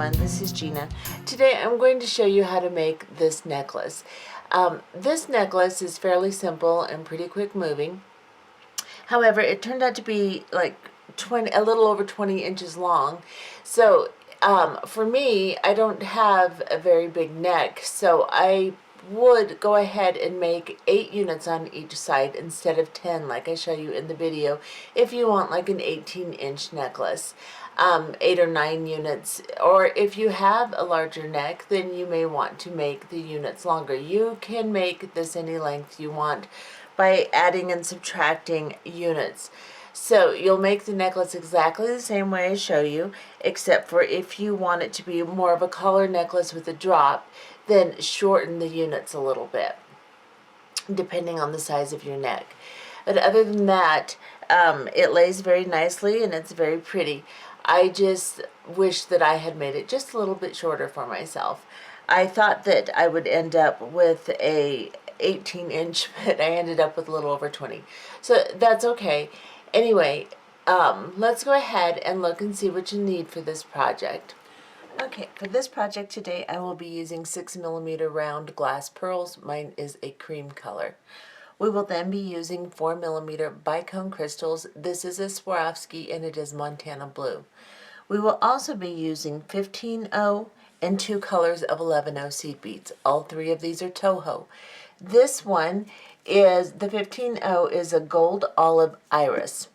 everyone, this is Gina. Today I'm going to show you how to make this necklace. This necklace is fairly simple and pretty quick moving. However, it turned out to be like a little over 20 inches long. So for me, I don't have a very big neck, so I would go ahead and make 8 units on each side instead of 10 like I show you in the video if you want like an 18-inch necklace. 8 or 9 units, or if you have a larger neck, then you may want to make the units longer. You can make this any length you want by adding and subtracting units. So you'll make the necklace exactly the same way I show you, except for if you want it to be more of a collar necklace with a drop, then shorten the units a little bit, depending on the size of your neck. But other than that, it lays very nicely and it's very pretty. I just wish that I had made it just a little bit shorter for myself. I thought that I would end up with a 18-inch, but I ended up with a little over 20. So that's okay. Anyway, let's go ahead and look and see what you need for this project. Okay, for this project today, I will be using 6mm round glass pearls. Mine is a cream color. We will then be using 4mm bicone crystals. This is a Swarovski and it is Montana blue. We will also be using 15-0 and 2 colors of 11-0 seed beads. All 3 of these are Toho. This one is, the 15-0 is a gold olive iris.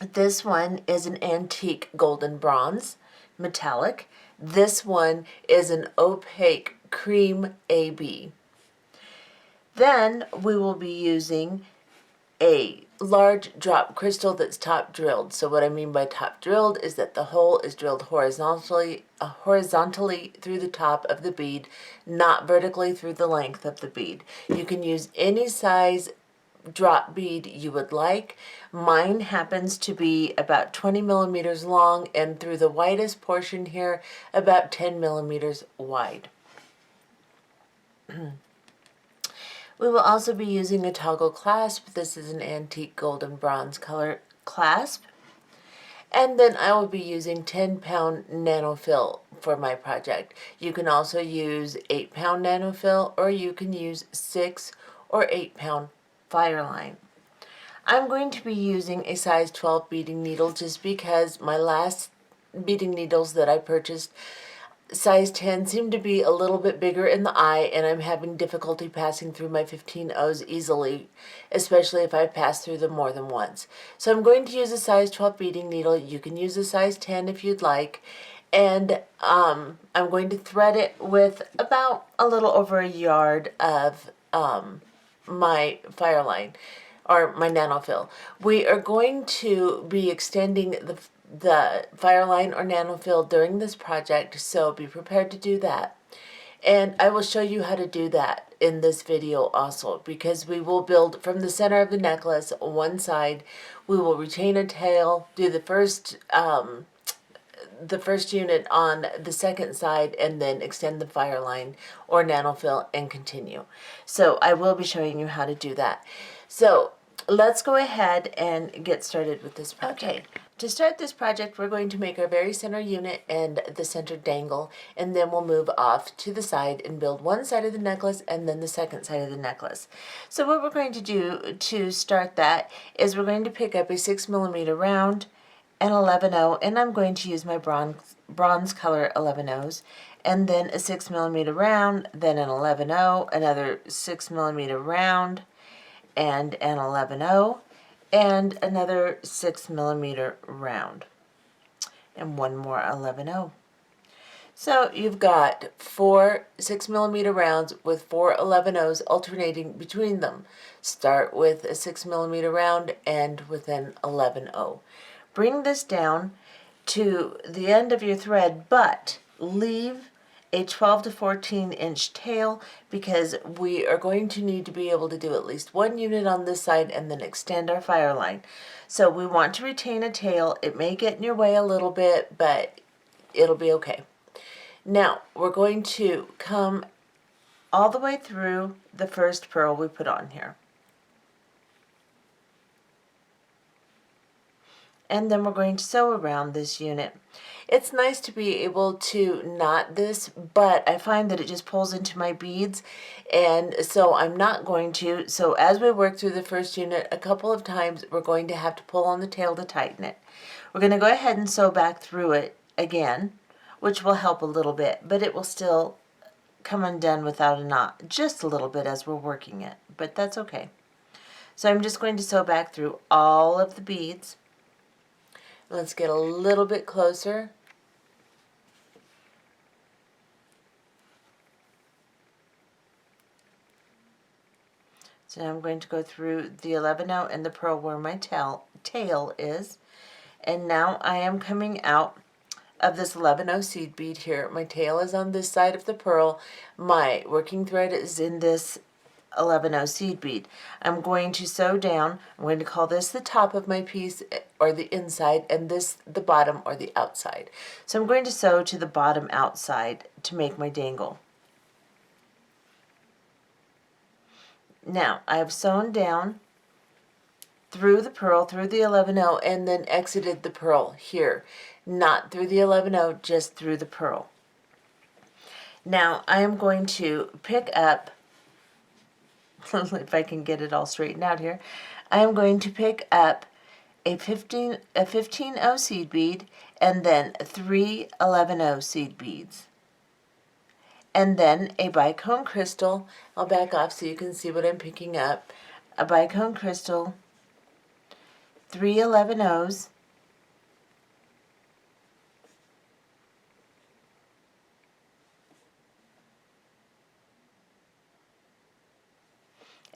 This one is an antique golden bronze, metallic. This one is an opaque cream AB. Then we will be using a large drop crystal that's top drilled. So what I mean by top drilled is that the hole is drilled horizontally through the top of the bead, not vertically through the length of the bead. You can use any size drop bead you would like. Mine happens to be about 20mm long and through the widest portion here about 10mm wide. We will also be using a toggle clasp. This is an antique golden bronze color clasp. And then I will be using 10-pound nanofill for my project. You can also use 8-pound nanofill, or you can use 6 or 8-pound fireline. I'm going to be using a size 12 beading needle just because my last beading needles that I purchased, size 10, seem to be a little bit bigger in the eye, and I'm having difficulty passing through my 15-0s easily, especially if I pass through them more than once. So I'm going to use a size 12 beading needle. You can use a size 10 if you'd like, and I'm going to thread it with about a little over a yard of my fireline or my nanofill. We are going to be extending the fireline or nanofill during this project, so be prepared to do that. And I will show you how to do that in this video also, because we will build from the center of the necklace one side. We will retain a tail, do the first unit on the second side, and then extend the fireline or nanofill and continue. So I will be showing you how to do that. So let's go ahead and get started with this project. Okay. To start this project, we're going to make our very center unit and the center dangle, and then we'll move off to the side and build one side of the necklace and then the second side of the necklace. So what we're going to do to start that is we're going to pick up a 6mm round, an 11-0, and I'm going to use my bronze color 11-0s, and then a 6mm round, then an 11-0, another 6mm round, and an 11-0, and another 6mm round, and one more 11-0. So you've got 4 6mm rounds with 4 11-0s alternating between them. Start with a 6mm round, end with an 11-0. Bring this down to the end of your thread, but leave a 12 to 14-inch tail, because we are going to need to be able to do at least one unit on this side and then extend our fireline. So we want to retain a tail. It may get in your way a little bit, but it'll be okay. Now we're going to come all the way through the first pearl we put on here. And then we're going to sew around this unit. It's nice to be able to knot this, but I find that it just pulls into my beads, and so I'm not going to. So as we work through the first unit, a couple of times we're going to have to pull on the tail to tighten it. We're going to go ahead and sew back through it again, which will help a little bit, but it will still come undone without a knot, just a little bit as we're working it, but that's okay. So I'm just going to sew back through all of the beads. Let's get a little bit closer. So now I'm going to go through the 11-0 and the pearl where my tail is. And now I am coming out of this 11-0 seed bead here. My tail is on this side of the pearl. My working thread is in this 11-0 seed bead. I'm going to sew down. I'm going to call this the top of my piece, or the inside, and this the bottom or the outside. So I'm going to sew to the bottom outside to make my dangle. Now I have sewn down through the pearl, through the 11-0, and then exited the pearl here. Not through the 11-0, just through the pearl. Now I am going to pick up, if I can get it all straightened out here, I am going to pick up a 15-0 seed bead and then 3 11-0 seed beads. And then a bicone crystal. I'll back off so you can see what I'm picking up. A bicone crystal, 3 11-0s,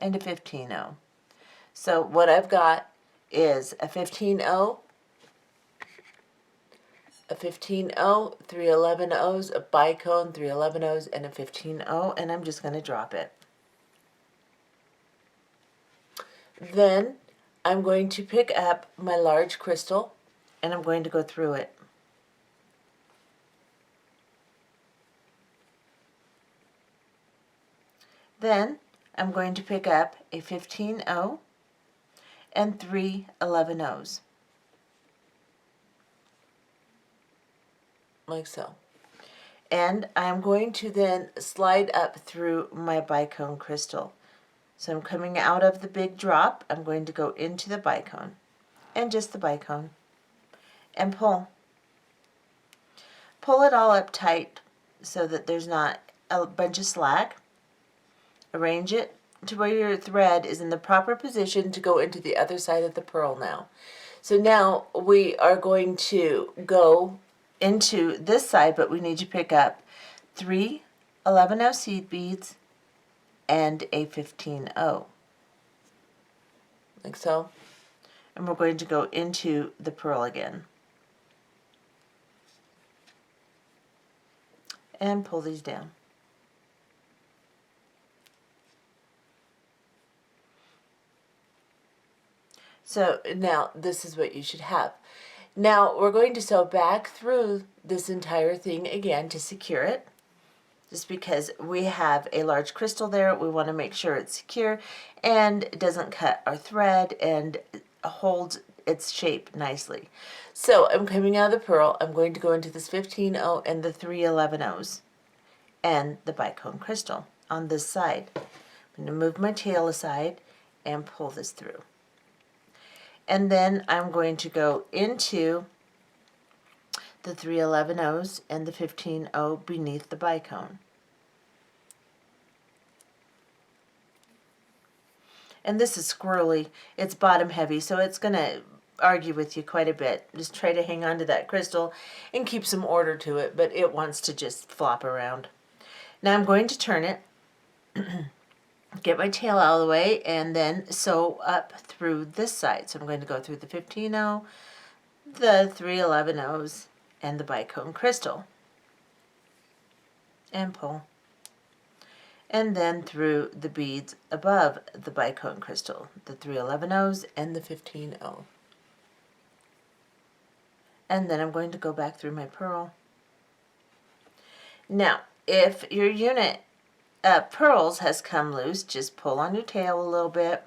and a 15-0. So what I've got is a 15-0, a 15-0, 3 11-0s, a bicone, 3 11-0s, and a 15-0, and I'm just going to drop it. Then I'm going to pick up my large crystal, and I'm going to go through it. Then I'm going to pick up a 15-0 and 3 11-0s. Like so. And I'm going to then slide up through my bicone crystal. So I'm coming out of the big drop. I'm going to go into the bicone, and just the bicone, and pull. Pull it all up tight so that there's not a bunch of slack. Arrange it to where your thread is in the proper position to go into the other side of the pearl now. So now we are going to go into this side, but we need to pick up 3 11-0 seed beads and a 15-0, like so. And we're going to go into the pearl again and pull these down. So now this is what you should have. Now we're going to sew back through this entire thing again to secure it. Just because we have a large crystal there, we want to make sure it's secure and it doesn't cut our thread and holds its shape nicely. So I'm coming out of the pearl. I'm going to go into this 15-0 and the 3 11-0s and the bicone crystal on this side. I'm going to move my tail aside and pull this through. And then I'm going to go into the 3 11-0s and the 15-0 beneath the bicone. And this is squirrely. It's bottom heavy, so it's going to argue with you quite a bit. Just try to hang on to that crystal and keep some order to it, but it wants to just flop around. Now I'm going to turn it, get my tail out of the way, and then sew up through this side. So I'm going to go through the 15-0, the 3 11-0s, and the bicone crystal, and pull. And then through the beads above the bicone crystal, the 3 11-0s and the 15-0. And then I'm going to go back through my pearl. Now, if your unit pearls has come loose, just pull on your tail a little bit,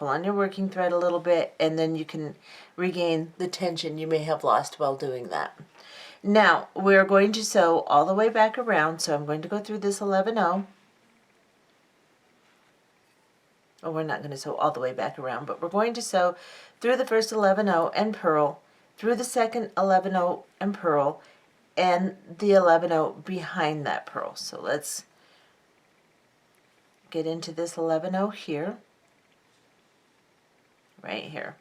pull on your working thread a little bit, and then you can regain the tension you may have lost while doing that. Now, we're going to sew all the way back around, so I'm going to go through this 11-0. Well, we're not going to sew all the way back around, but we're going to sew through the first 11-0 and purl, through the second 11-0 and purl, and the 11-0 behind that purl. So let's get into this 11-0 here, right here.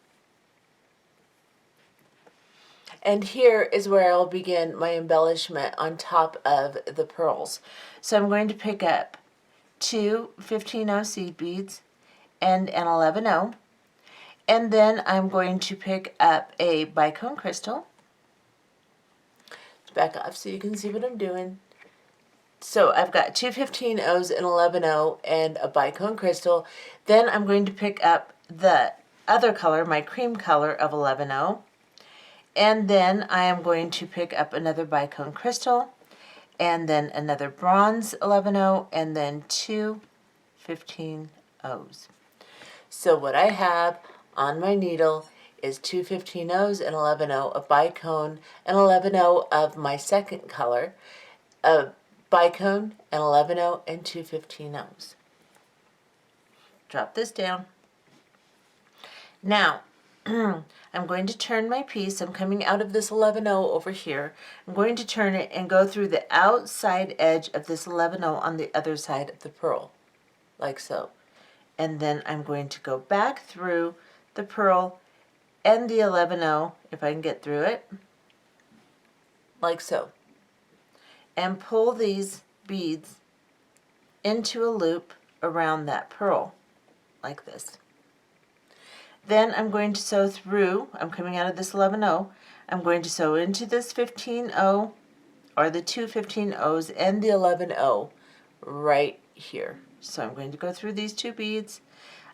And here is where I'll begin my embellishment on top of the pearls. So I'm going to pick up two 15-0 seed beads and an 11-0, and then I'm going to pick up a bicone crystal. Back off so you can see what I'm doing. So I've got two 15-0s, an 11-0, and a bicone crystal. Then I'm going to pick up the other color, my cream color of 11-0, and then I am going to pick up another bicone crystal, and then another bronze 11-0, and then two 15-0s. So what I have on my needle is two 15-0s, an 11-0, a bicone, an 11-0 of my second color, a bicone, an 11-0, and two 15-0s. Drop this down. Now, I'm going to turn my piece. I'm coming out of this 11-0 over here. I'm going to turn it and go through the outside edge of this 11-0 on the other side of the purl, like so. And then I'm going to go back through the purl and the 11-0, if I can get through it, like so. And pull these beads into a loop around that purl, like this. Then I'm going to sew through, I'm coming out of this 11-0, I'm going to sew into this 15-0, or the two 15-0s and the 11-0 right here. So I'm going to go through these two beads,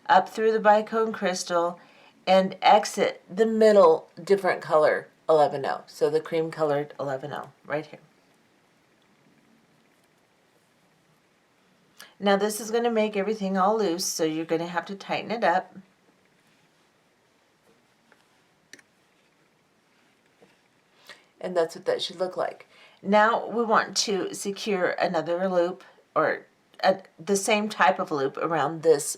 up through the bicone crystal, and exit the middle different color 11-0, so the cream colored 11-0 right here. Now this is going to make everything all loose, so you're going to have to tighten it up. And that's what that should look like. Now we want to secure another loop, or the same type of loop around this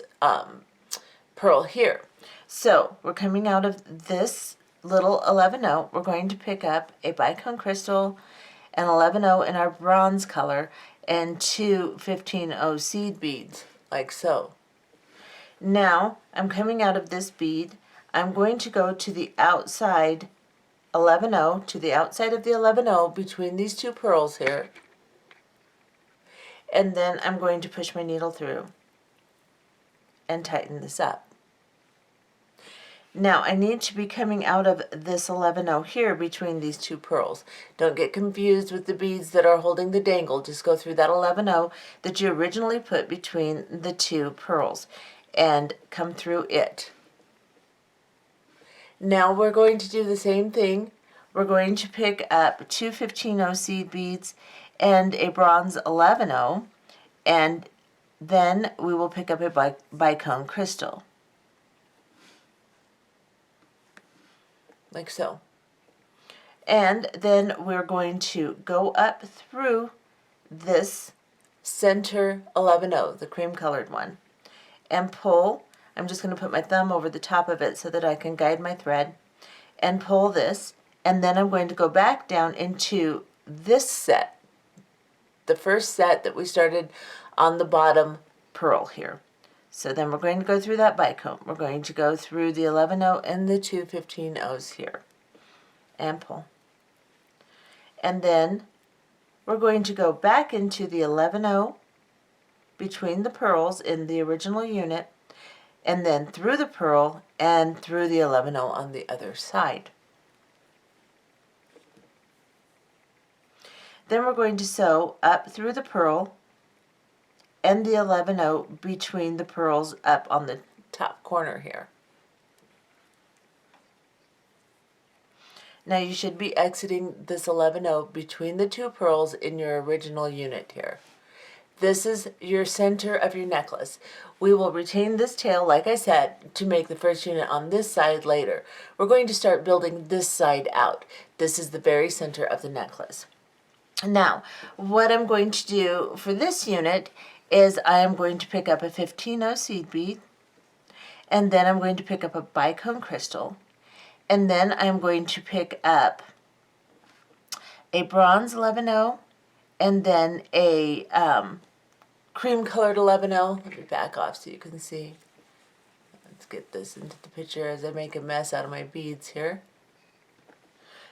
purl here. So we're coming out of this little 11-0. We're going to pick up a bicone crystal, an 11-0 in our bronze color, and two 15-0 seed beads, like so. Now I'm coming out of this bead. I'm going to go to the outside 11-0, to the outside of the 11-0 between these two pearls here, and then I'm going to push my needle through and tighten this up. Now I need to be coming out of this 11-0 here between these two pearls. Don't get confused with the beads that are holding the dangle. Just go through that 11-0 that you originally put between the two pearls and come through it. Now we're going to do the same thing. We're going to pick up two 15-0 seed beads and a bronze 11-0, and then we will pick up a bicone crystal, like so. And then we're going to go up through this center 11-0, the cream colored one, and pull. I'm just going to put my thumb over the top of it so that I can guide my thread, and pull this, and then I'm going to go back down into this set, the first set that we started on the bottom purl here. So then we're going to go through that bicone. We're going to go through the 11-0 and the two 15-0s here, and pull. And then we're going to go back into the 11-0 between the pearls in the original unit, and then through the purl and through the 11-0 on the other side. Then we're going to sew up through the purl and the 11-0 between the pearls up on the top corner here. Now you should be exiting this 11-0 between the two pearls in your original unit here. This is your center of your necklace. We will retain this tail, like I said, to make the first unit on this side later. We're going to start building this side out. This is the very center of the necklace. Now, what I'm going to do for this unit is I am going to pick up a 15-0 seed bead, and then I'm going to pick up a bicone crystal, and then I'm going to pick up a bronze 11-0, and then a cream colored 11-0. Let me back off so you can see. Let's get this into the picture as I make a mess out of my beads here.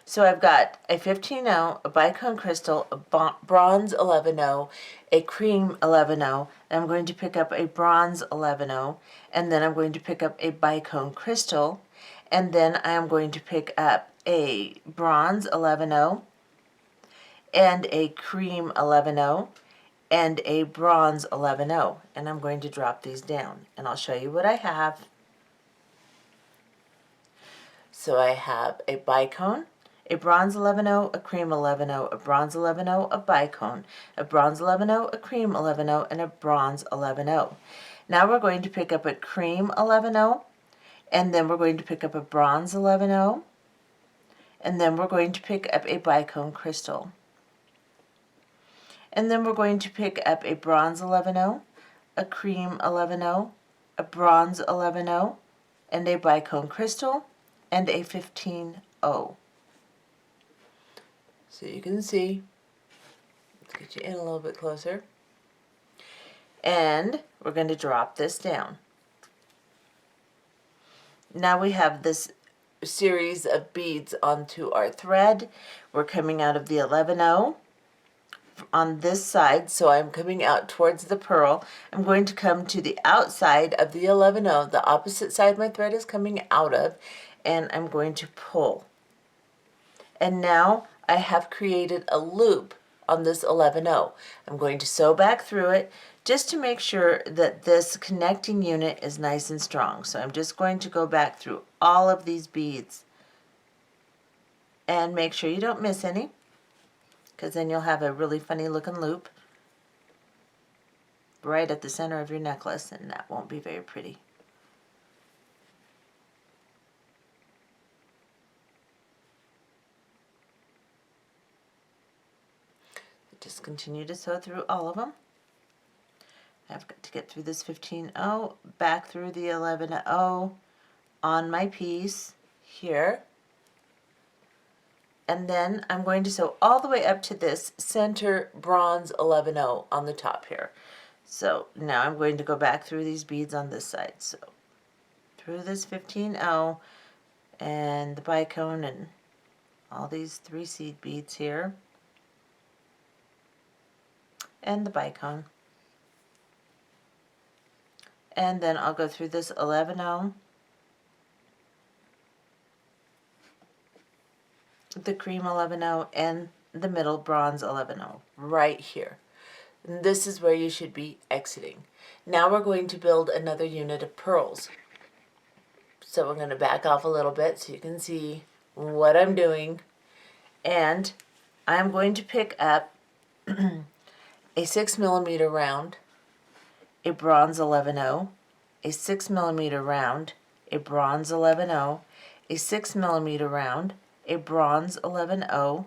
So I've got a 15-0, a bicone crystal, a bronze 11-0, a cream 11-0, and I'm going to pick up a bronze 11-0, and then I'm going to pick up a bicone crystal, and then I am going to pick up a bronze 11-0, and a cream 11-0, and a bronze 11-0, and I'm going to drop these down, and I'll show you what I have. So I have a bicone, a bronze 11-0, a cream 11-0, a bronze 11-0, a bicone, a bronze 11-0, a cream 11-0, and a bronze 11-0. Now we're going to pick up a cream 11-0, and then we're going to pick up a bronze 11-0, and then we're going to pick up a bicone crystal. And then we're going to pick up a bronze 11-0, a cream 11-0, a bronze 11-0, and a bicone crystal, and a 15-0. So you can see, let's get you in a little bit closer. And we're going to drop this down. Now we have this series of beads onto our thread. We're coming out of the 11-0 on this side, so I'm coming out towards the pearl. I'm going to come to the outside of the 11-0, the opposite side my thread is coming out of, and I'm going to pull. And now I have created a loop on this 11-0. I'm going to sew back through it just to make sure that this connecting unit is nice and strong. So I'm just going to go back through all of these beads and make sure you don't miss any, because then you'll have a really funny looking loop right at the center of your necklace, and that won't be very pretty. Just continue to sew through all of them. I've got to get through this 15-0, back through the 11-0 on my piece here. And then I'm going to sew all the way up to this center bronze 11-0 on the top here. So now I'm going to go back through these beads on this side. So through this 15-0 and the bicone and all these 3 seed beads here. And the bicone. And then I'll go through this 11-0, the cream 11-0, and the middle bronze 11-0 right here. And this is where you should be exiting. Now we're going to build another unit of pearls. So we're going to back off a little bit so you can see what I'm doing. And I'm going to pick up a 6mm round, a bronze 11-0, a 6mm round, a bronze 11-0, a 6mm round, a bronze 11-0,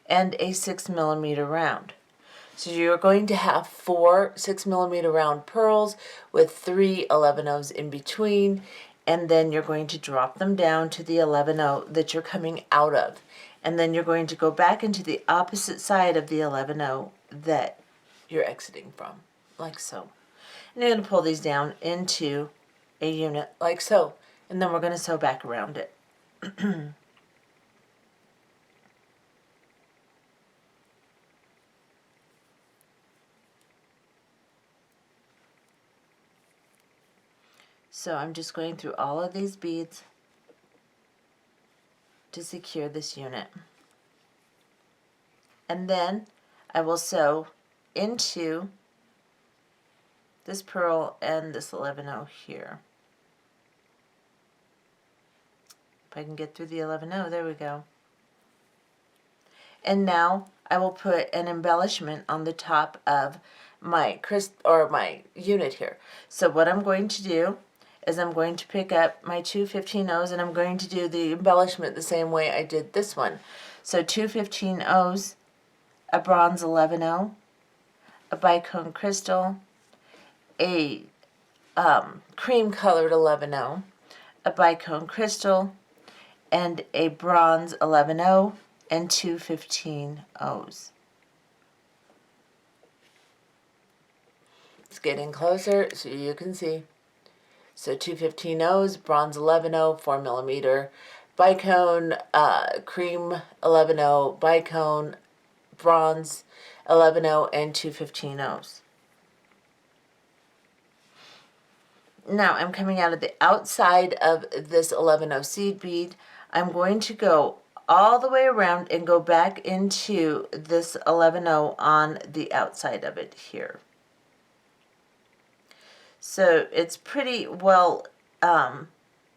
and a 6mm round. So you're going to have 4 6mm round pearls with 3 11-0s in between, and then you're going to drop them down to the 11-0 that you're coming out of. And then you're going to go back into the opposite side of the 11-0 that you're exiting from, like so. And you're going to pull these down into a unit like so. And then we're going to sew back around it. So I'm just going through all of these beads to secure this unit. And then I will sew into this pearl and this 11-0 here. If I can get through the 11-0, there we go. And now I will put an embellishment on the top of my my unit here. So what I'm going to do is I'm going to pick up my two 15-0s and I'm going to do the embellishment the same way I did this one. So two 15-0s, a bronze 11-0, a bicone crystal, a cream colored 11-0, a bicone crystal, and a bronze 11-0, and two 15-0s. It's getting closer so you can see. So two 15-0s, bronze 11-0, 4mm, bicone, cream 11-0, bicone, bronze 11-0, and two 15-0s. Now I'm coming out of the outside of this 11-0 seed bead. I'm going to go all the way around and go back into this 11-0 on the outside of it here. So it's pretty well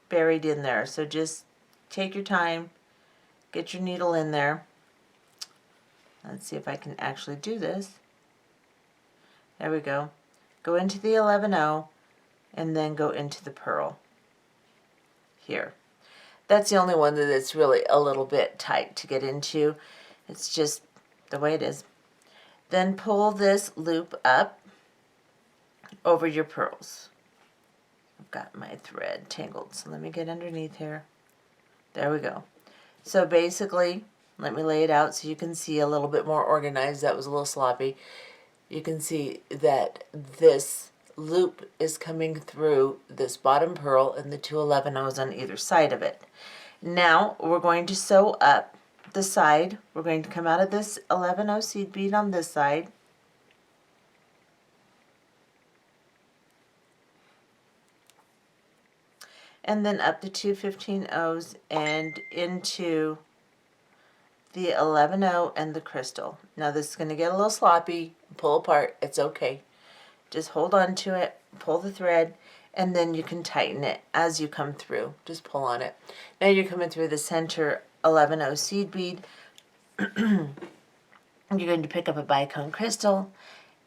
buried in there. So just take your time, get your needle in there. Let's see if I can actually do this. There we go. Go into the 11-0 and then go into the pearl here. That's the only one that it's really a little bit tight to get into. It's just the way it is. Then pull this loop up over your pearls. I've got my thread tangled, so let me get underneath here. There we go. So basically, let me lay it out so you can see a little bit more organized. That was a little sloppy. You can see that this loop is coming through this bottom pearl and the two 11-0s on either side of it. Now we're going to sew up the side. We're going to come out of this 11-0 seed bead on this side. And then up the two 15-0s and into the 11-0 and the crystal. Now this is going to get a little sloppy, pull apart, it's okay. Just hold on to it, pull the thread, and then you can tighten it as you come through. Just pull on it. Now you're coming through the center 11-0 seed bead. You're going to pick up a bicone crystal,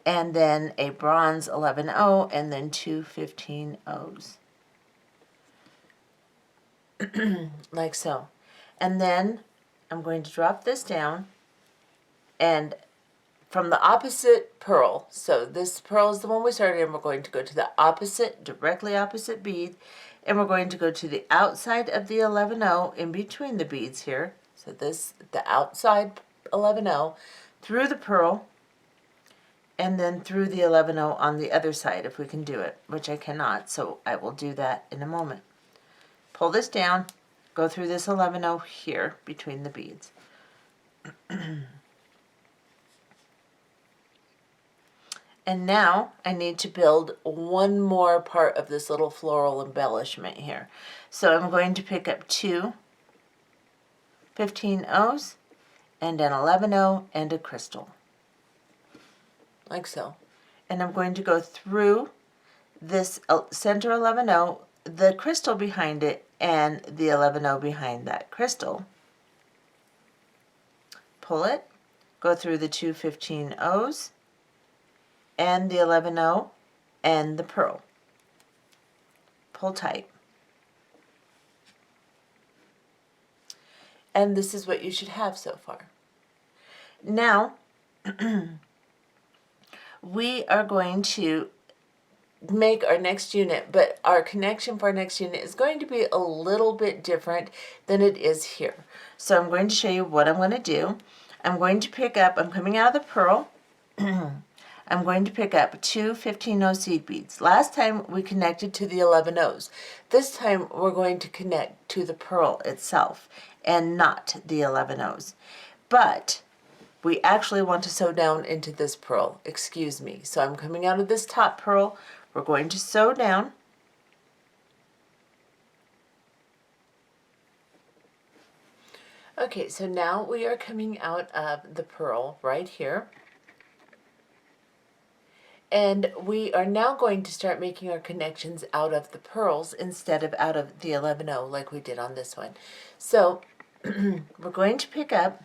and then a bronze 11-0, and then two 15-0s. Like so. And then I'm going to drop this down, and from the opposite pearl, so this pearl is the one we started in, we're going to go to the opposite, directly opposite bead, and we're going to go to the outside of the 11-0 in between the beads here. So this, the outside 11-0, through the pearl, and then through the 11-0 on the other side if we can do it, which I cannot, so I will do that in a moment. Pull this down, go through this 11-0 here between the beads. And now I need to build one more part of this little floral embellishment here. So I'm going to pick up two 15-0s and an 11-0 and a crystal. Like so. And I'm going to go through this center 11-0, the crystal behind it, and the 11-0 behind that crystal. Pull it, go through the two 15-0s, and the 11-0 and the pearl. Pull tight. And this is what you should have so far. Now, we are going to make our next unit, but our connection for our next unit is going to be a little bit different than it is here. So I'm going to show you what I'm going to do. I'm going to pick up, I'm coming out of the pearl, I'm going to pick up two 15-0 seed beads. Last time we connected to the 11-0s. This time we're going to connect to the pearl itself and not the 11-0s. But we actually want to sew down into this pearl, excuse me. So I'm coming out of this top pearl, we're going to sew down. Okay, so now we are coming out of the pearl right here. And we are now going to start making our connections out of the pearls instead of out of the 11-0 like we did on this one. So we're going to pick up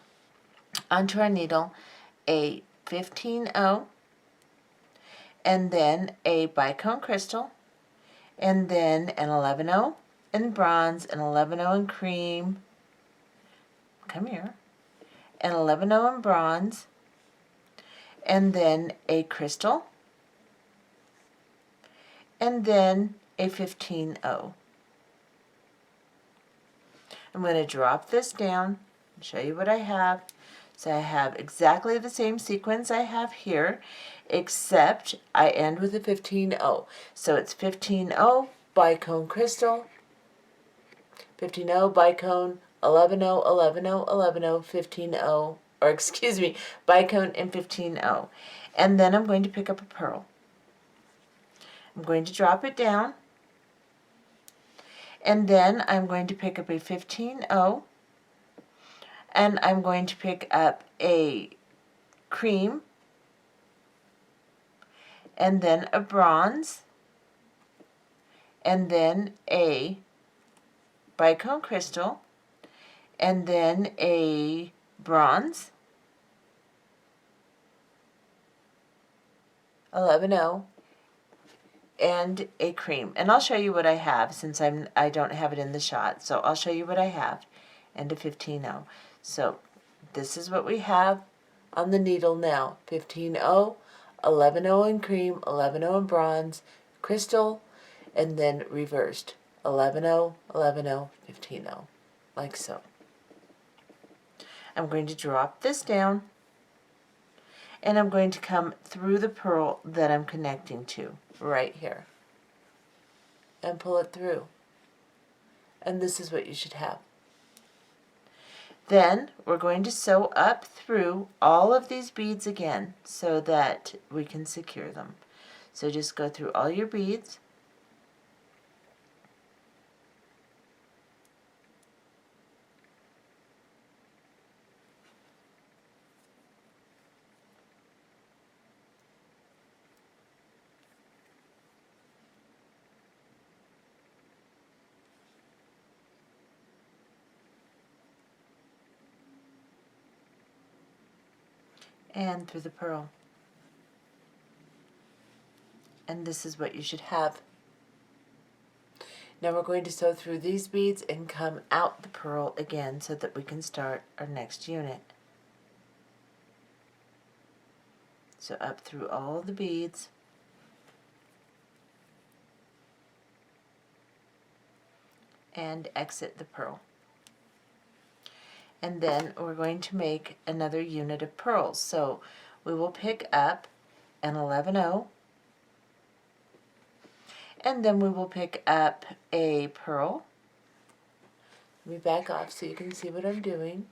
onto our needle a 15-0, and then a bicone crystal, and then an 11-0 in bronze, an 11-0 in cream, come here, an 11-0 in bronze, and then a crystal, and then a 15-0. I'm going to drop this down and show you what I have. So I have exactly the same sequence I have here, except I end with a 15-0. So it's 15-0, bicone crystal, 15-0, bicone, 11-0, 11-0, 11-0, 15-0, or excuse me, bicone and 15-0. And then I'm going to pick up a pearl. I'm going to drop it down, and then I'm going to pick up a 15-0, and I'm going to pick up a cream, and then a bronze, and then a bicone crystal, and then a bronze, 11-0, and a cream. And I'll show you what I have since I don't have it in the shot. So I'll show you what I have, and a 15-0. So this is what we have on the needle now. 15-0, 11-0 in cream, 11-0 in bronze, crystal, and then reversed. 11-0, 11-0, 15-0, like so. I'm going to drop this down, and I'm going to come through the pearl that I'm connecting to right here and pull it through. And this is what you should have. Then we're going to sew up through all of these beads again so that we can secure them. So just go through all your beads. And through the pearl. And this is what you should have. Now we're going to sew through these beads and come out the pearl again so that we can start our next unit. So up through all the beads, and exit the pearl. And then we're going to make another unit of pearls. So we will pick up an 11-0, and then we will pick up a pearl. Let me back off so you can see what I'm doing.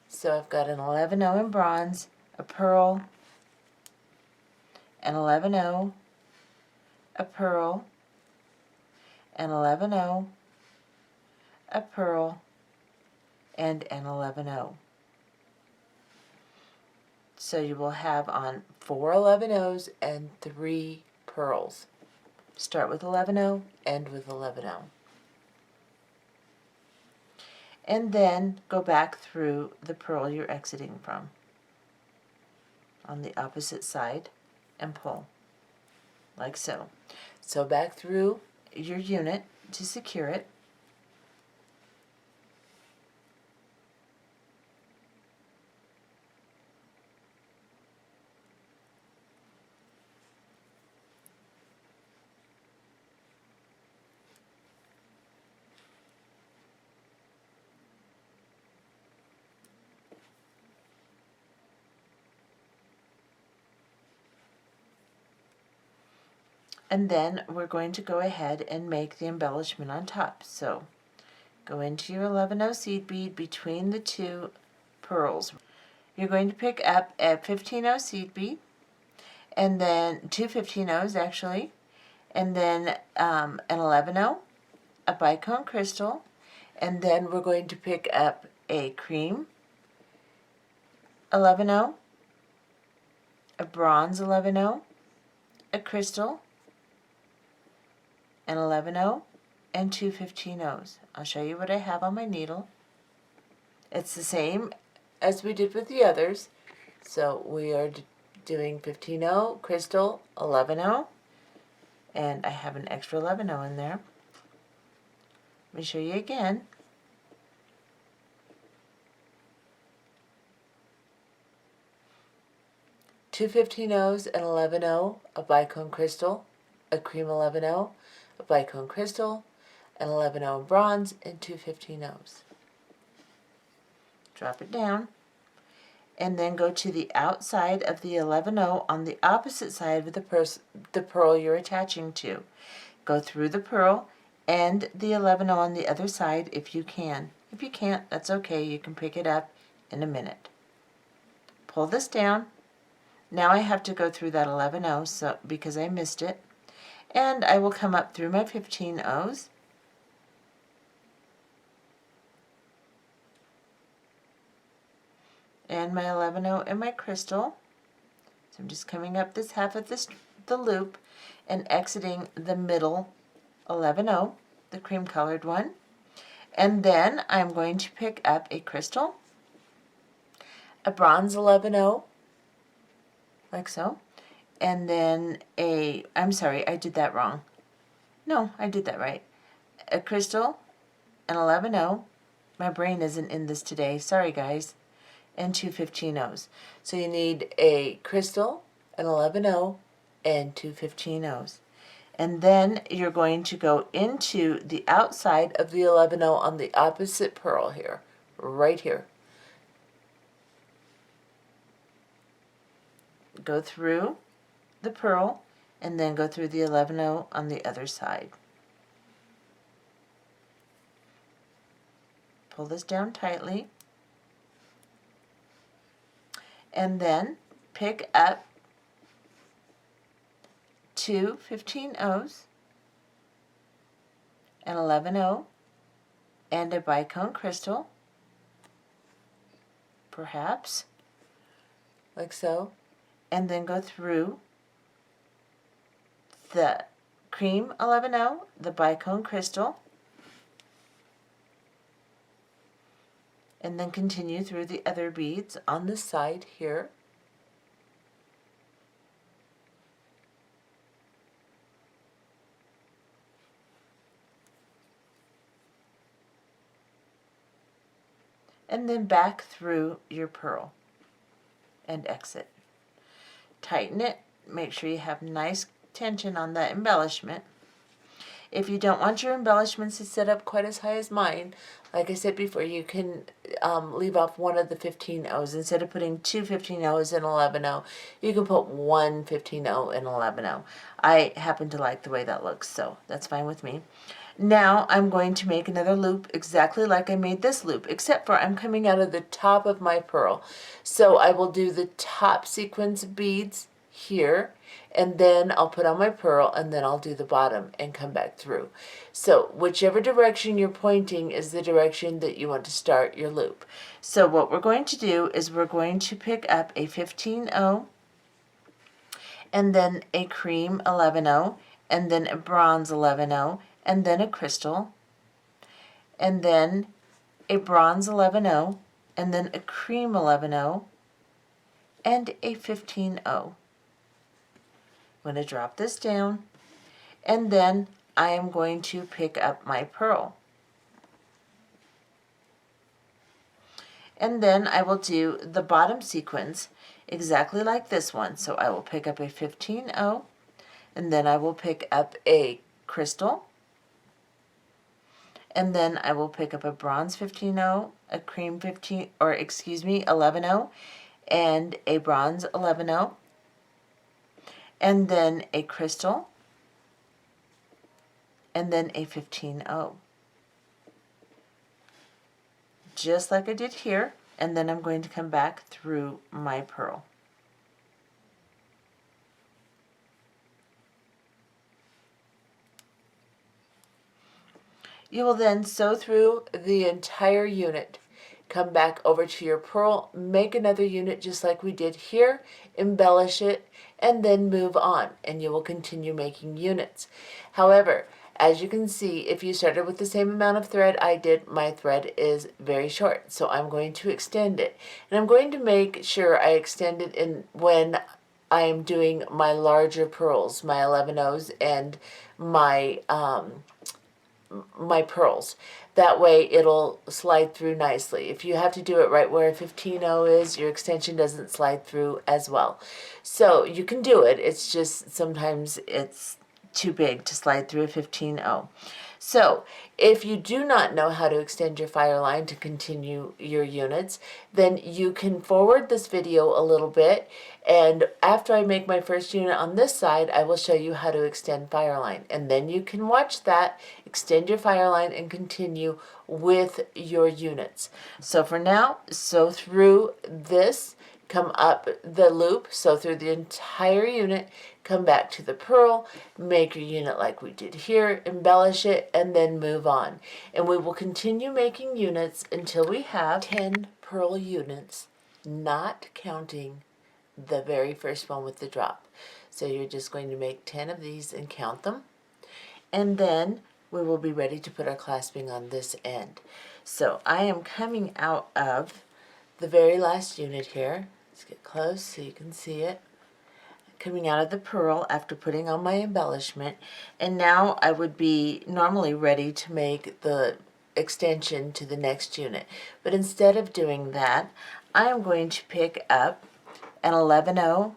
So I've got an 11-0 in bronze, a pearl, an 11-0, a pearl, an 11-0, a pearl, and an 11-0. So you will have on 4 11-0s and 3 pearls. Start with 11-0, end with 11-0. And then go back through the pearl you're exiting from on the opposite side and pull, like so. So back through your unit to secure it. And then we're going to go ahead and make the embellishment on top. So go into your 11-0 seed bead between the 2 pearls. You're going to pick up a 15-0 seed bead, and then 2 15-0s actually, and then an 11-0, a bicone crystal, and then we're going to pick up a cream 11-0, a bronze 11-0, a crystal, an 11-0, and 2 15-0s. I'll show you what I have on my needle. It's the same as we did with the others. So we are doing 15-0, crystal, 11-0, and I have an extra 11-0 in there. Let me show you again. Two 15-0s and 11-0, a bicone crystal, a cream 11-0, a bicone crystal, an 11-0 in bronze, and two 15-0s. Drop it down, and then go to the outside of the 11-0 on the opposite side of the pearl you're attaching to. Go through the pearl and the 11-0 on the other side if you can. If you can't, that's okay. You can pick it up in a minute. Pull this down. Now I have to go through that 11-0 because I missed it. And I will come up through my 15-0s. And my 11-0 and my crystal. So I'm just coming up this half of the loop and exiting the middle 11-0, the cream colored one. And then I'm going to pick up a crystal, a bronze 11-0, like so, and then I'm sorry, I did that wrong. No, I did that right. A crystal, an 11-0. My brain isn't in this today. Sorry, guys. And two 15-0s. So you need a crystal, an 11-0, and two 15-0s. And then you're going to go into the outside of the 11-0 on the opposite pearl here, right here. Go through the pearl and then go through the 11-0 on the other side. Pull this down tightly. And then pick up two 15-0s, an 11-0, and a bicone crystal, perhaps, like so, and then go through the cream 11-0, the bicone crystal, and then continue through the other beads on the side here. And then back through your pearl and exit. Tighten it. Make sure you have nice tension on that embellishment. If you don't want your embellishments to set up quite as high as mine, like I said before, you can leave off one of the 15-0s. Instead of putting two 15-0s and 11-0, you can put one 15-0 and 11-0. I happen to like the way that looks, so that's fine with me. Now I'm going to make another loop exactly like I made this loop, except for I'm coming out of the top of my pearl. So I will do the top sequence beads here, and then I'll put on my pearl, and then I'll do the bottom and come back through. So whichever direction you're pointing is the direction that you want to start your loop. So what we're going to do is we're going to pick up a 15-0, and then a cream 11-0, and then a bronze 11-0, and then a crystal, and then a bronze 11-0, and then a cream 11-0, and a 15-0. I'm going to drop this down, and then I am going to pick up my pearl. And then I will do the bottom sequence exactly like this one. So I will pick up a 15-0, and then I will pick up a crystal, and then I will pick up a bronze 15-0, a cream 11-0, and a bronze 11-0, and then a crystal, and then a 15-0. Just like I did here, and then I'm going to come back through my pearl. You will then sew through the entire unit. Come back over to your pearl, make another unit just like we did here, embellish it, and then move on, and you will continue making units. However, As you can see, if you started with the same amount of thread I did, my thread is very short. So I'm going to extend it. And I'm going to make sure I extend it in when I'm doing my larger pearls, my 11/0s and my my pearls. That way it'll slide through nicely. If you have to do it right where a 15/0 is, your extension doesn't slide through as well. So you can do it, it's just sometimes it's too big to slide through a 15/0. So if you do not know how to extend your fire line to continue your units, then you can forward this video a little bit, and after I make my first unit on this side, I will show you how to extend fire line, and then you can watch that, extend your fire line, and continue with your units. So for now, sew through this, come up the loop, sew through the entire unit, come back to the purl, make your unit like we did here, embellish it, and then move on. And we will continue making units until we have 10 purl units, not counting the very first one with the drop. So you're just going to make 10 of these and count them. And then we will be ready to put our clasping on this end. So I am coming out of the very last unit here. Let's get close so you can see it. Coming out of the purl after putting on my embellishment, and now I would be normally ready to make the extension to the next unit, but instead of doing that, I am going to pick up an 11/0.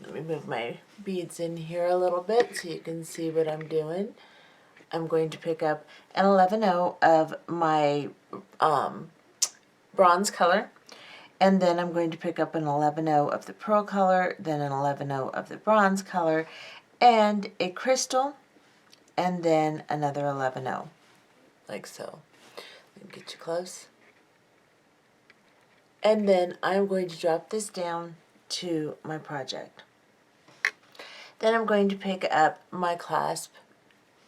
Let me move my beads in here a little bit so you can see what I'm doing. I'm going to pick up an 11/0 of my bronze color, and then I'm going to pick up an 11/0 of the pearl color, then an 11/0 of the bronze color, and a crystal, and then another 11/0, like so. Let me get you close. And then I'm going to drop this down to my project. Then I'm going to pick up my clasp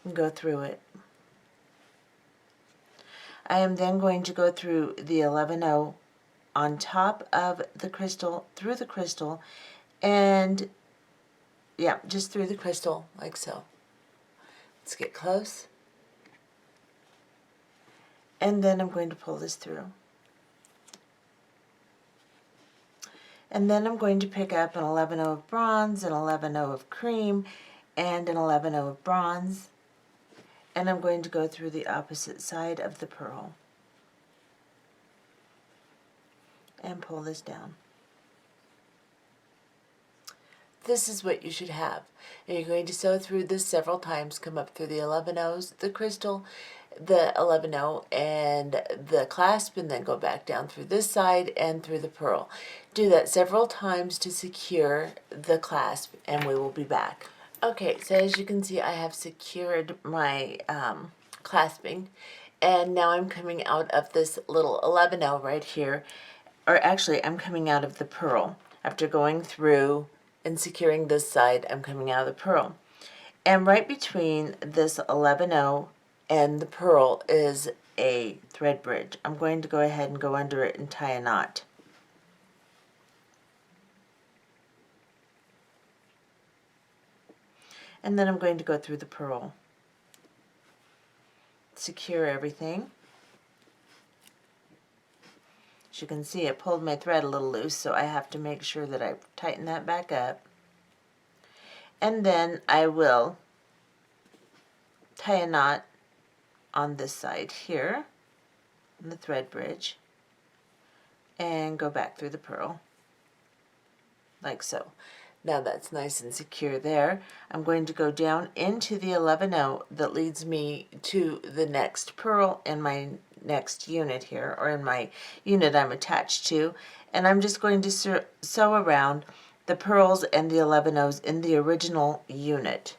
and go through it. I am then going to go through the 11/0 on top of the crystal, through the crystal, and yeah, just through the crystal, like so. Let's get close. And then I'm going to pull this through. And then I'm going to pick up an 11/0 of bronze, an 11/0 of cream, and an 11/0 of bronze. And I'm going to go through the opposite side of the pearl and pull this down. This is what you should have. And you're going to sew through this several times, come up through the 11/0s, the crystal, the 11/0, and the clasp, and then go back down through this side and through the pearl. Do that several times to secure the clasp, and we will be back. Okay, so as you can see, I have secured my clasping, and now I'm coming out of this little 11/0 right here, or actually I'm coming out of the pearl. After going through and securing this side, I'm coming out of the pearl. And right between this 11/0 and the pearl is a thread bridge. I'm going to go ahead and go under it and tie a knot. And then I'm going to go through the pearl. Secure everything. As you can see, it pulled my thread a little loose, so I have to make sure that I tighten that back up. And then I will tie a knot on this side here, on the thread bridge, and go back through the pearl, like so. Now that's nice and secure there. I'm going to go down into the 11/0 that leads me to the next pearl in my next unit here, or in my unit I'm attached to, and I'm just going to sew around the pearls and the 11/0s in the original unit.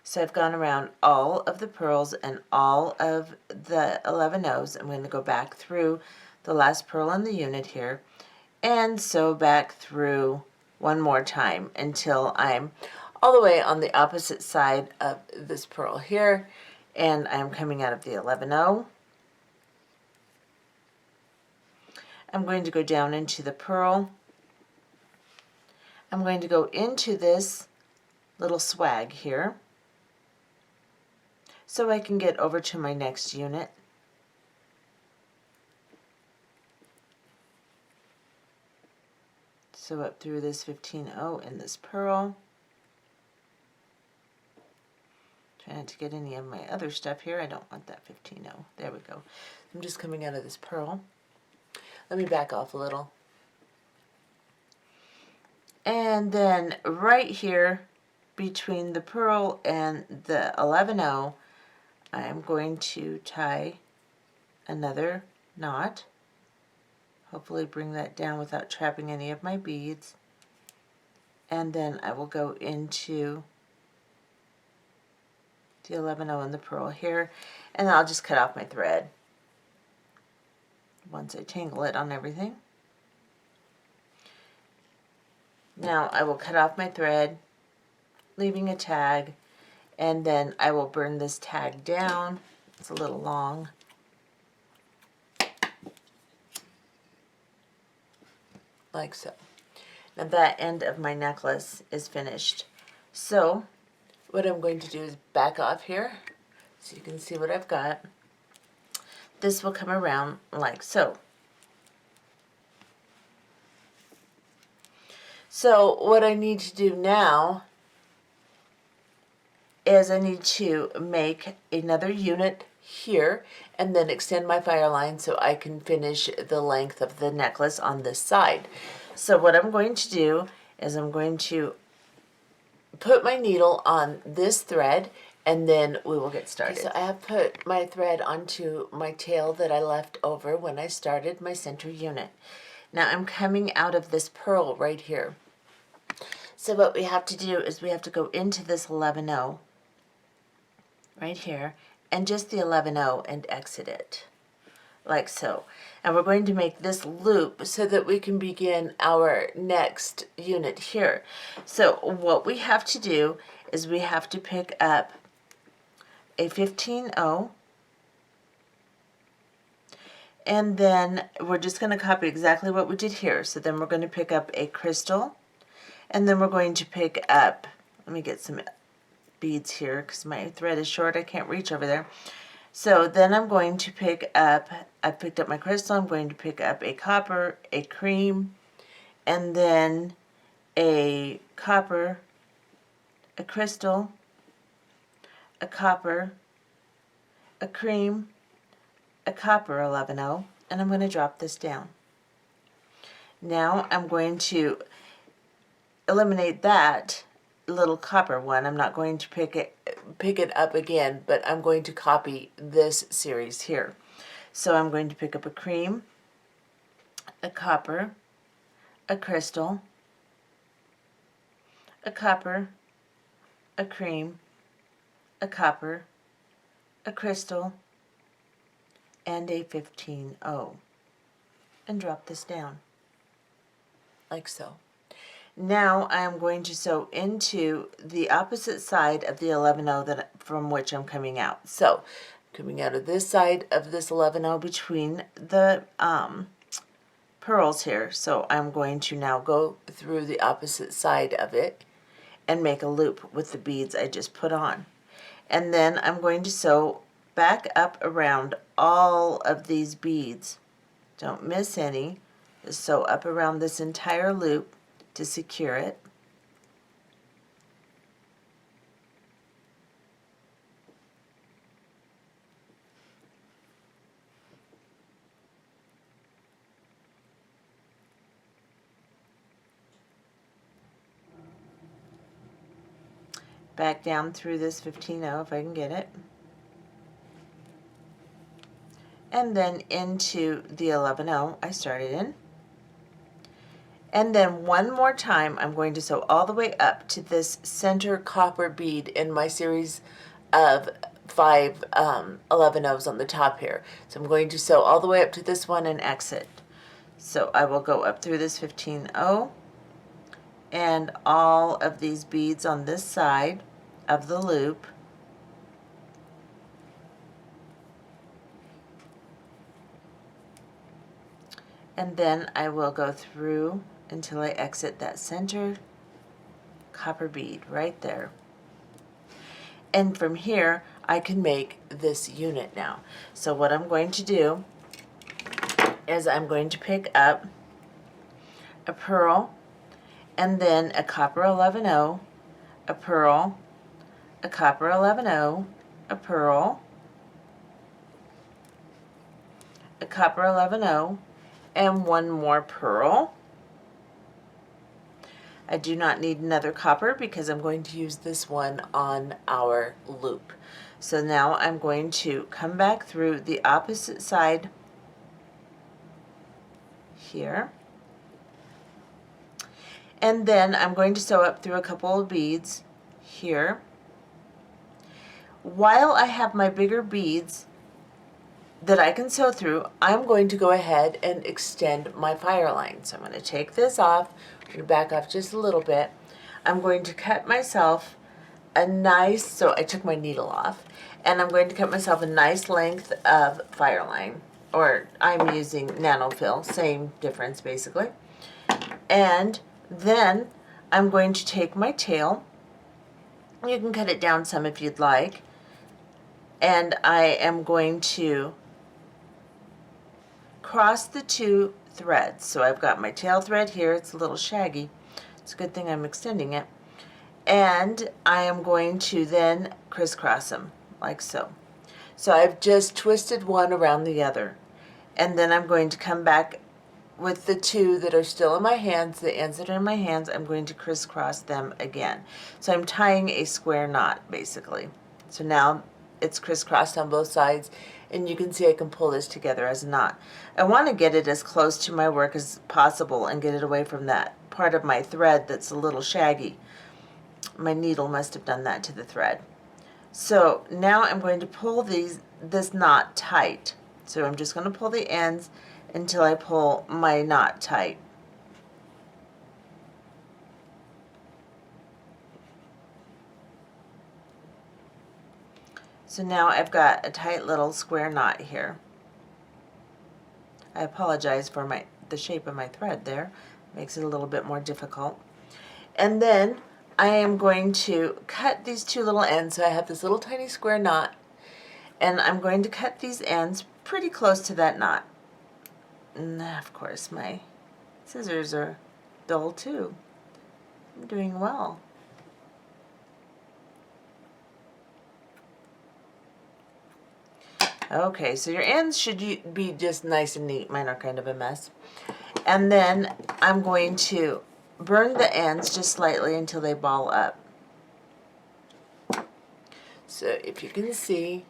So I've gone around all of the pearls and all of the 11/0s. I'm going to go back through the last pearl in the unit here and sew back through one more time until I'm all the way on the opposite side of this pearl here, and I'm coming out of the 11/0. I'm going to go down into the pearl, I'm going to go into this little swag here so I can get over to my next unit. So up through this 15-0 in this purl. Trying to get any of my other stuff here. I don't want that 15-0. There we go. I'm just coming out of this purl. Let me back off a little. And then right here between the purl and the 11-0, I'm going to tie another knot. Hopefully bring that down without trapping any of my beads. And then I will go into the 11-0 in the purl here, and I'll just cut off my thread once I tangle it on everything. Now I will cut off my thread, leaving a tag, and then I will burn this tag down. It's a little long. Like so. Now that end of my necklace is finished. So what I'm going to do is back off here so you can see what I've got. This will come around like so. So what I need to do now is I need to make another unit here and then extend my fire line so I can finish the length of the necklace on this side. So what I'm going to do is I'm going to put my needle on this thread and then we will get started. So I have put my thread onto my tail that I left over when I started my center unit. Now I'm coming out of this purl right here. So what we have to do is we have to go into this 11-0 right here and just the 11-0 and exit it like so. And we're going to make this loop so that we can begin our next unit here. So what we have to do is we have to pick up a 15-0, and then we're just going to copy exactly what we did here. So then we're going to pick up a crystal, and then we're going to pick up, let me get some beads here because my thread is short, I can't reach over there. So then I'm going to pick up, I picked up my crystal, I'm going to pick up a copper, a cream, and then a copper, a crystal, a copper, a cream, a copper 11-0, and I'm going to drop this down. Now I'm going to eliminate that little copper one. I'm not going to pick it up again, but I'm going to copy this series here. So I'm going to pick up a cream, a copper, a crystal, a copper, a cream, a copper, a crystal, and a 15-0, and drop this down like so. Now I'm going to sew into the opposite side of the 11-0 from which I'm coming out. So coming out of this side of this 11-0 between the pearls here. So I'm going to now go through the opposite side of it and make a loop with the beads I just put on. And then I'm going to sew back up around all of these beads. Don't miss any. Just sew up around this entire loop to secure it. Back down through this 15-0 if I can get it. And then into the 11-0 I started in. And then one more time I'm going to sew all the way up to this center copper bead in my series of 5 11-0s on the top here. So I'm going to sew all the way up to this one and exit. So I will go up through this 15-0 and all of these beads on this side of the loop. And then I will go through until I exit that center copper bead right there. And from here, I can make this unit now. So what I'm going to do is I'm going to pick up a pearl, and then a copper 11-0, a pearl, a copper 11-0, a pearl, a copper 11-0, and one more pearl. I do not need another copper because I'm going to use this one on our loop. So now I'm going to come back through the opposite side here. And then I'm going to sew up through a couple of beads here. While I have my bigger beads that I can sew through, I'm going to go ahead and extend my fire line. So I'm going to take this off, I'm going to back off just a little bit. I'm going to cut myself a nice, so I took my needle off, and I'm going to cut myself a nice length of fire line, or I'm using nanofill, same difference basically. And then I'm going to take my tail, you can cut it down some if you'd like, and I am going to cross the two threads. So I've got my tail thread here, it's a little shaggy, it's a good thing I'm extending it, and I am going to then crisscross them like so. So I've just twisted one around the other, and then I'm going to come back with the two that are still in my hands, the ends that are in my hands, I'm going to crisscross them again. So I'm tying a square knot basically. So now it's crisscrossed on both sides, and you can see I can pull this together as a knot. I want to get it as close to my work as possible and get it away from that part of my thread that's a little shaggy. My needle must have done that to the thread. So now I'm going to pull this knot tight. So I'm just going to pull the ends until I pull my knot tight. So now I've got a tight little square knot here. I apologize for the shape of my thread there. Makes it a little bit more difficult. And then I am going to cut these two little ends. So I have this little tiny square knot, and I'm going to cut these ends pretty close to that knot. And of course my scissors are dull too. I'm doing well. Okay, so your ends should be just nice and neat. Mine are kind of a mess. And then I'm going to burn the ends just slightly until they ball up. So if you can see,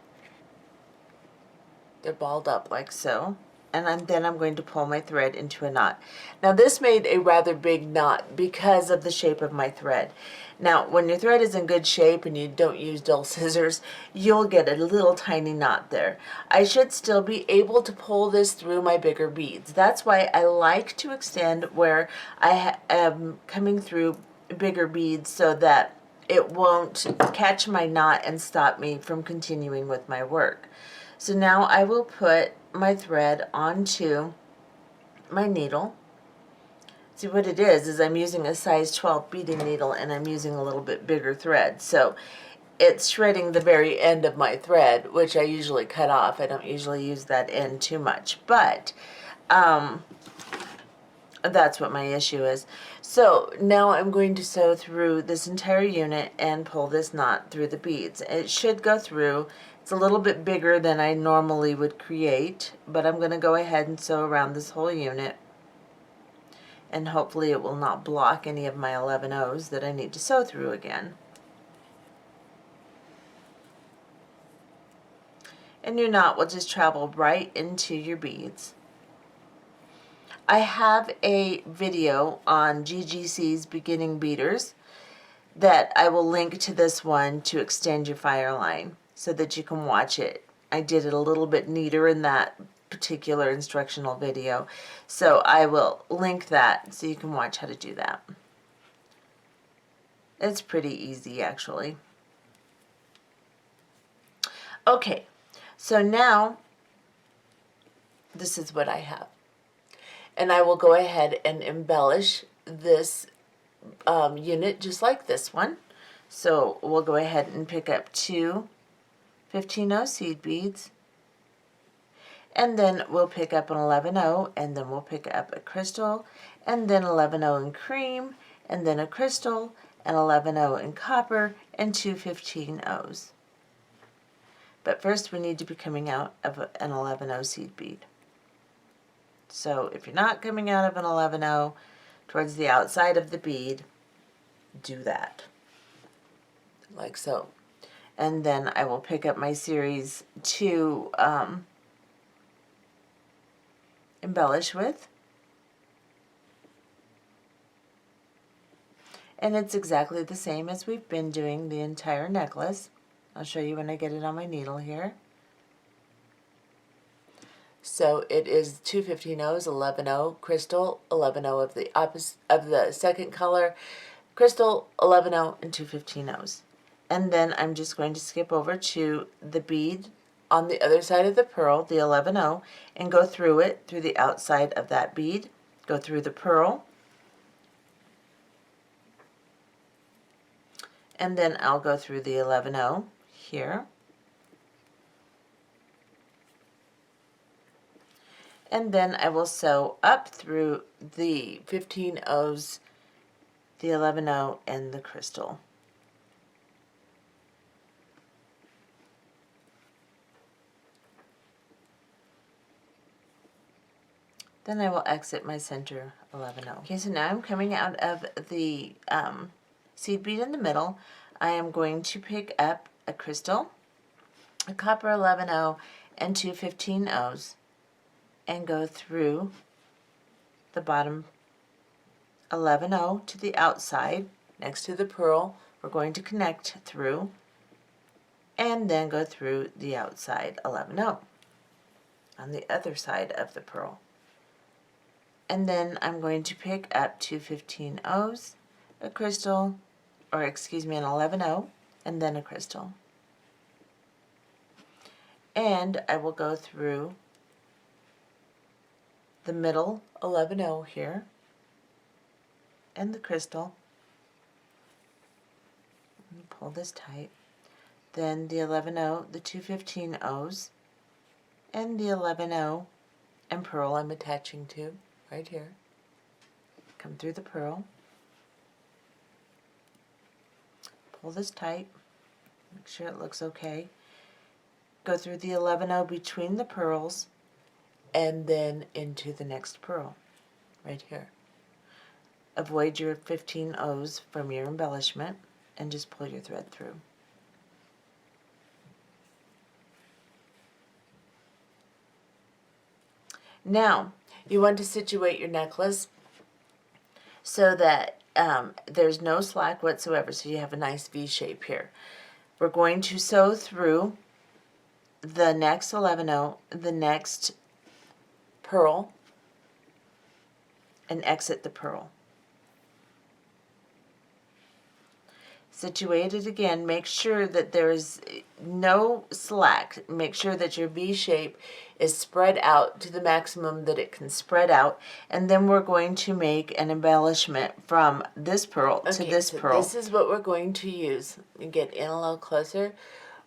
they're balled up like so. And then I'm going to pull my thread into a knot. Now this made a rather big knot because of the shape of my thread. Now when your thread is in good shape and you don't use dull scissors, you'll get a little tiny knot there. I should still be able to pull this through my bigger beads. That's why I like to extend where I am coming through bigger beads so that it won't catch my knot and stop me from continuing with my work. So now I will put my thread onto my needle. See, what it is I'm using a size 12 beading needle, and I'm using a little bit bigger thread. So it's shredding the very end of my thread, which I usually cut off. I don't usually use that end too much, but that's what my issue is. So now I'm going to sew through this entire unit and pull this knot through the beads. It should go through. It's a little bit bigger than I normally would create, but I'm going to go ahead and sew around this whole unit, and hopefully it will not block any of my 11-0s that I need to sew through again. And your knot will just travel right into your beads. I have a video on GGC's beginning beaders that I will link to this one to extend your fire line so that you can watch it. I did it a little bit neater in that particular instructional video, so I will link that so you can watch how to do that. It's pretty easy actually. Okay, so now this is what I have, and I will go ahead and embellish this unit just like this one. So we'll go ahead and pick up two 15-0 seed beads, and then we'll pick up an 11-0, and then we'll pick up a crystal, and then 11-0 in cream, and then a crystal, and 11-0 in copper, and two 15-0s. But first we need to be coming out of an 11-0 seed bead. So if you're not coming out of an 11-0 towards the outside of the bead, do that, like so. And then I will pick up my series to embellish with. And it's exactly the same as we've been doing the entire necklace. I'll show you when I get it on my needle here. So it is two 15-0s, 11-0 crystal, 11-0 of the opposite of the second color, crystal, 11-0, and two 15-0s. And then I'm just going to skip over to the bead on the other side of the pearl, the 11-0, and go through it, through the outside of that bead, go through the pearl, and then I'll go through the 11-0 here. And then I will sew up through the 15-0s, the 11-0, and the crystal. Then I will exit my center 11-0. Okay, so now I'm coming out of the seed bead in the middle. I am going to pick up a crystal, a copper 11-0, and two 15-0s, and go through the bottom 11-0 to the outside next to the pearl. We're going to connect through, and then go through the outside 11-0 on the other side of the pearl. And then I'm going to pick up two 15-0s, a crystal, or excuse me, an 11-0, and then a crystal. And I will go through the middle 11-0 here, and the crystal. Let me pull this tight. Then the 11-0, the two 15-0s, and the 11-0 and pearl I'm attaching to right here. Come through the pearl, pull this tight, make sure it looks okay. Go through the 11-0 between the pearls, and then into the next pearl right here. Avoid your 15-0s from your embellishment and just pull your thread through. Now you want to situate your necklace so that there's no slack whatsoever, so you have a nice V shape here. We're going to sew through the next 11-0, the next pearl, and exit the pearl. Situate it again. Make sure that there is no slack. Make sure that your V shape is spread out to the maximum that it can spread out. And then we're going to make an embellishment from this pearl to this pearl. This is what we're going to use. You get in a little closer.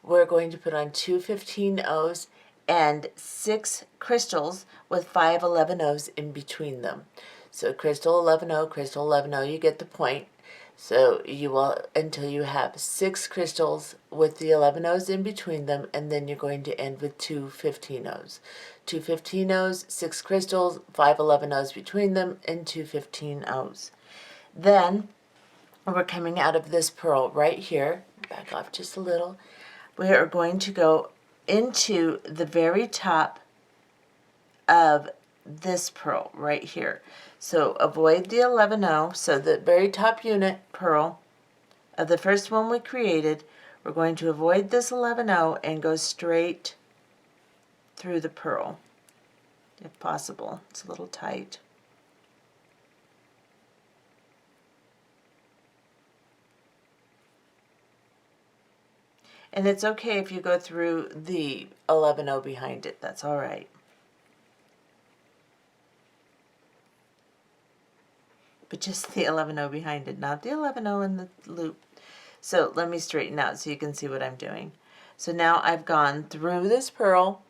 We're going to put on two 15-0s and 6 crystals with 5 11-0s in between them. So crystal 11-0, crystal 11-0, you get the point. So you will, until you have 6 crystals with the 11-0s in between them, and then you're going to end with two 15-0s. Two 15-0s, 6 crystals, 5 11-0s between them, and two 15-0s. Then we're coming out of this pearl right here. Back off just a little. We are going to go into the very top of this pearl right here. So avoid the 11-0, so the very top unit pearl of the first one we created, we're going to avoid this 11-0 and go straight through the pearl, if possible. It's a little tight. And it's okay if you go through the 11-0 behind it, that's all right. but just the 11-0 behind it, not the 11-0 in the loop. So let me straighten out so you can see what I'm doing. So now I've gone through this purl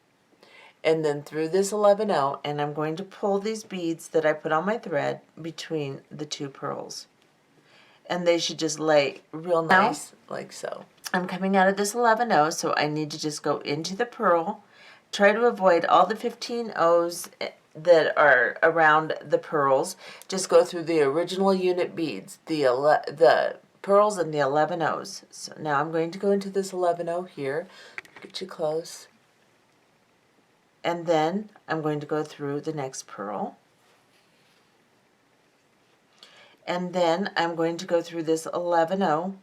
and then through this 11-0, and I'm going to pull these beads that I put on my thread between the two pearls. And they should just lay real nice, like so. I'm coming out of this 11-0, so I need to just go into the purl. Try to avoid all the 15 O's that are around the pearls. Just go through the original unit beads, the pearls and the 11 O's. So now I'm going to go into this 11-0 here. Get you close. And then I'm going to go through the next pearl. And then I'm going to go through this 11-0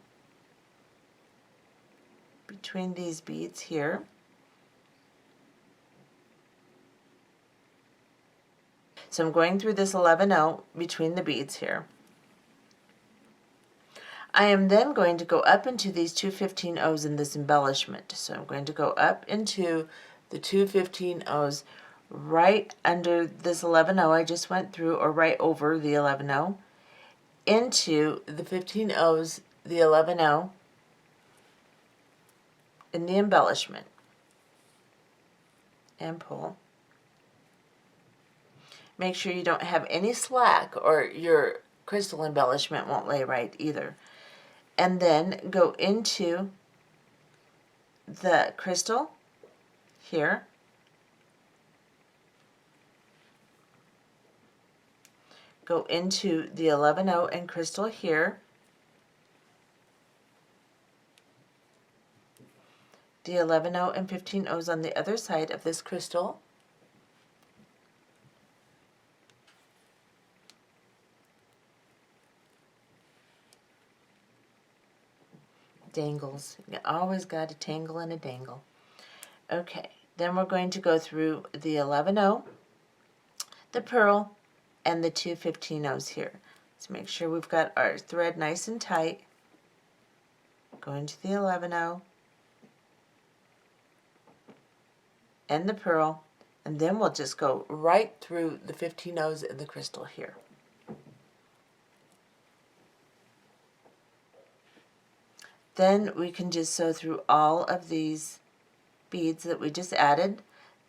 between these beads here. So I'm going through this 11-0 between the beads here. I am then going to go up into these two 15 O's in this embellishment. So I'm going to go up into the two 15 O's right under this 11-0 I just went through, or right over the 11-0, into the 15 O's, the 11-0, in the embellishment, and pull. Make sure you don't have any slack or your crystal embellishment won't lay right either. And then go into the crystal here, go into the 11-0 and crystal here, the 11-0 and 15 O's on the other side of this crystal, dangles. You always got a tangle and a dangle. Okay, then we're going to go through the 11-0, the pearl, and the two 15 O's here. Let's make sure we've got our thread nice and tight. Go into the 11-0 and the pearl, and then we'll just go right through the 15 O's in the crystal here. Then we can just sew through all of these beads that we just added.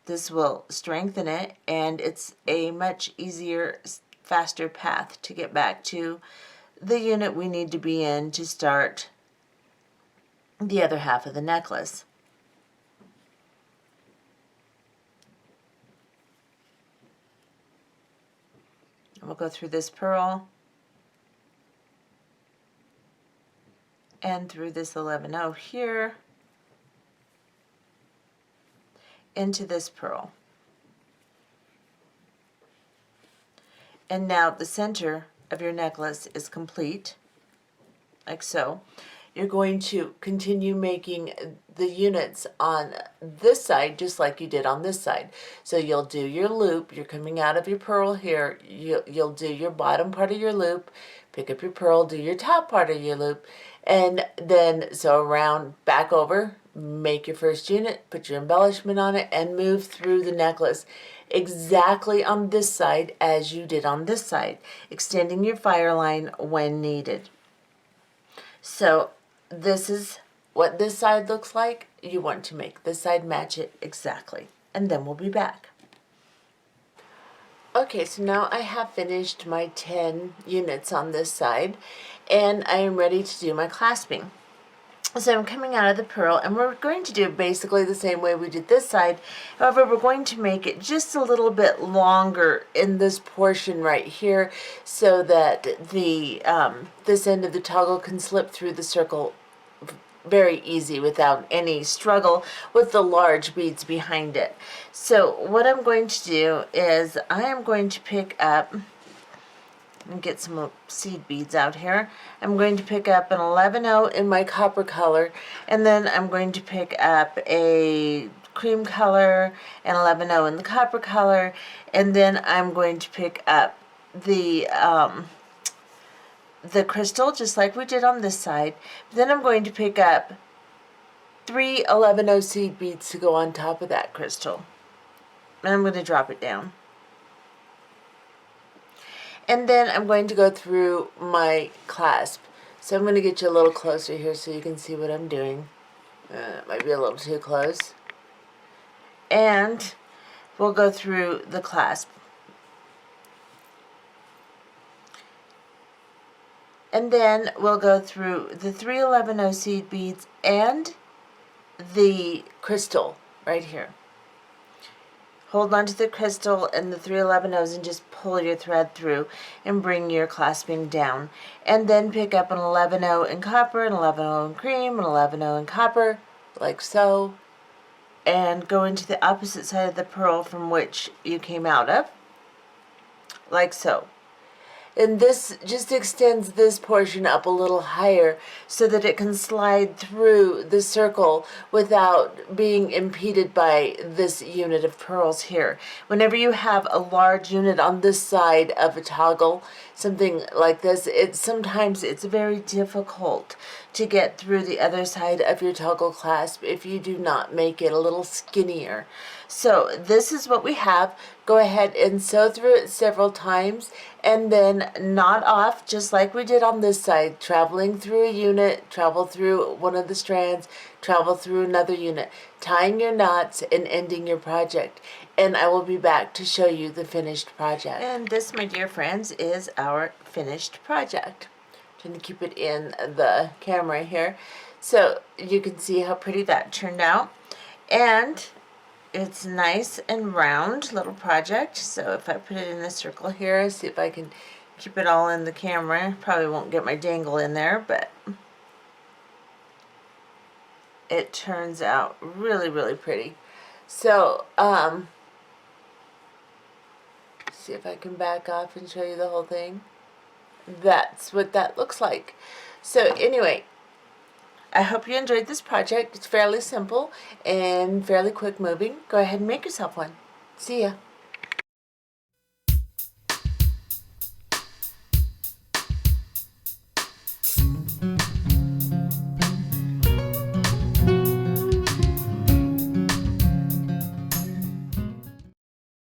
This will strengthen it, and it's a much easier, faster path to get back to the unit we need to be in to start the other half of the necklace. We'll go through this pearl and through this 11-0 here into this pearl. And now the center of your necklace is complete, like so. You're going to continue making the units on this side just like you did on this side. So you'll do your loop, you're coming out of your pearl here, you'll do your bottom part of your loop, pick up your pearl, do your top part of your loop, and then so around, back over, make your first unit, put your embellishment on it, and move through the necklace exactly on this side as you did on this side, extending your fire line when needed. So this is what this side looks like. You want to make this side match it exactly, and then we'll be back. Okay, so now I have finished my 10 units on this side, and I am ready to do my clasping. So I'm coming out of the pearl, and we're going to do it basically the same way we did this side. However, we're going to make it just a little bit longer in this portion right here so that the this end of the toggle can slip through the circle very easy without any struggle with the large beads behind it. So what I'm going to do is I am going to pick up and get some seed beads out here. I'm going to pick up an 11-0 in my copper color, and then I'm going to pick up a cream color and 11-0 in the copper color, and then I'm going to pick up the crystal just like we did on this side. Then I'm going to pick up 3 11-0 seed beads to go on top of that crystal, and I'm going to drop it down. And then I'm going to go through my clasp. So I'm going to get you a little closer here so you can see what I'm doing. It might be a little too close. And we'll go through the clasp. And then we'll go through the 311 seed beads and the crystal right here. Hold on to the crystal and the 311 and just pull your thread through and bring your clasping down. And then pick up an 11-0 in copper, an 11-0 in cream, an 11-0 in copper, like so. And go into the opposite side of the pearl from which you came out of, like so. And this just extends this portion up a little higher so that it can slide through the circle without being impeded by this unit of pearls here. Whenever you have a large unit on this side of a toggle, something like this, sometimes it's very difficult to get through the other side of your toggle clasp if you do not make it a little skinnier. So this is what we have. Go ahead and sew through it several times and then knot off just like we did on this side, traveling through a unit, travel through one of the strands, travel through another unit, tying your knots and ending your project. And I will be back to show you the finished project. And this, my dear friends, is our finished project. I'm trying to keep it in the camera here so you can see how pretty that turned out. And it's nice and round little project. So if I put it in a circle here, see if I can keep it all in the camera. Probably won't get my dangle in there, but it turns out really, really pretty. So, see if I can back off and show you the whole thing. That's what that looks like. So anyway, I hope you enjoyed this project. It's fairly simple and fairly quick moving. Go ahead and make yourself one. See ya.